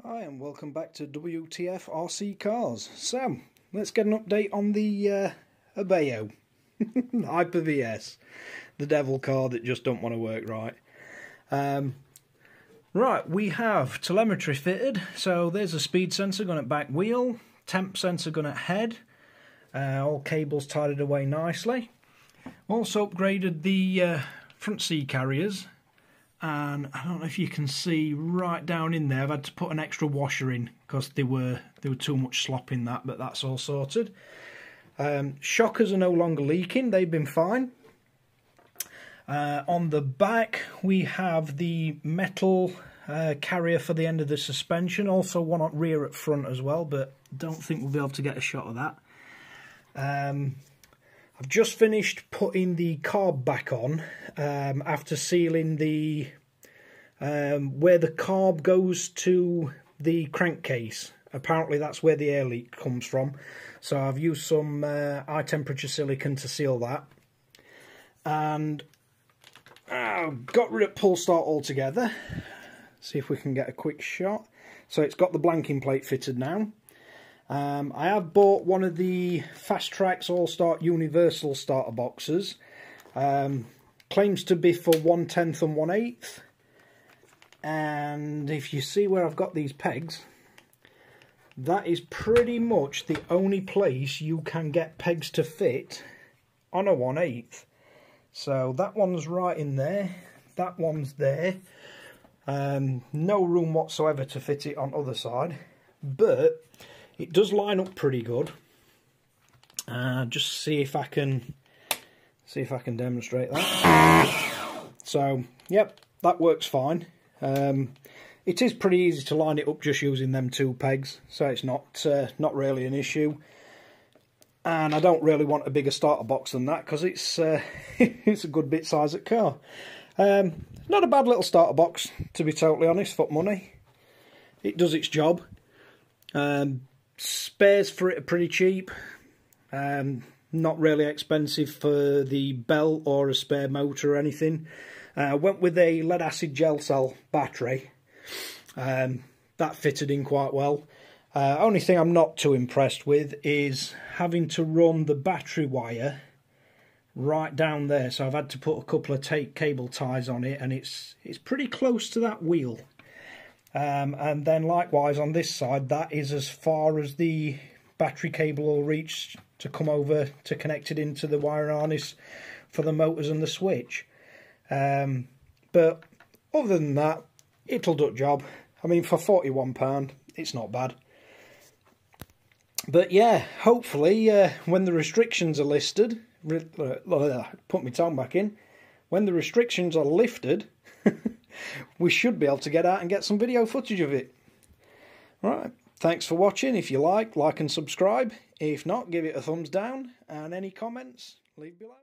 Hi and welcome back to WTF RC Cars. So, let's get an update on the Hobao Hyper VS, the devil car that just don't want to work right. Right, we have telemetry fitted, so there's a speed sensor going at back wheel, temp sensor going at head, all cables tied away nicely. Also upgraded the front sea carriers. And I don't know if you can see right down in there, I've had to put an extra washer in because there were too much slop in that, but that's all sorted. Shockers are no longer leaking, they've been fine. On the back we have the metal carrier for the end of the suspension, also one on rear at front as well, but don't think we'll be able to get a shot of that. I've just finished putting the carb back on after sealing the where the carb goes to the crankcase. Apparently that's where the air leak comes from. So I've used some high temperature silicone to seal that. And got rid of pull start altogether. See if we can get a quick shot. So it's got the blanking plate fitted now. I have bought one of the Fast Tracks All-Start Universal starter boxes. Claims to be for 1/10 and 1/8. And if you see where I've got these pegs, that is pretty much the only place you can get pegs to fit on a 1/8. So that one's right in there, that one's there. No room whatsoever to fit it on other side, but it does line up pretty good. Just see if I can demonstrate that. So, yep, that works fine. It is pretty easy to line it up just using them two pegs, so it's not really an issue. And I don't really want a bigger starter box than that because it's it's a good bit size of car. Not a bad little starter box, to be totally honest, for money. It does its job. Spares for it are pretty cheap, not really expensive for the belt or a spare motor or anything. Went with a lead acid gel cell battery, that fitted in quite well. Only thing I'm not too impressed with is having to run the battery wire right down there, so I've had to put a couple of cable ties on it, and it's pretty close to that wheel. And then likewise on this side, that is as far as the battery cable will reach to come over to connect it into the wire harness for the motors and the switch. But other than that, it'll do the job. I mean, for £41, it's not bad. But yeah, hopefully when the restrictions are listed, put my tongue back in, when the restrictions are lifted, we should be able to get out and get some video footage of it. Right, thanks for watching. If you like and subscribe. If not, give it a thumbs down, and any comments, leave below.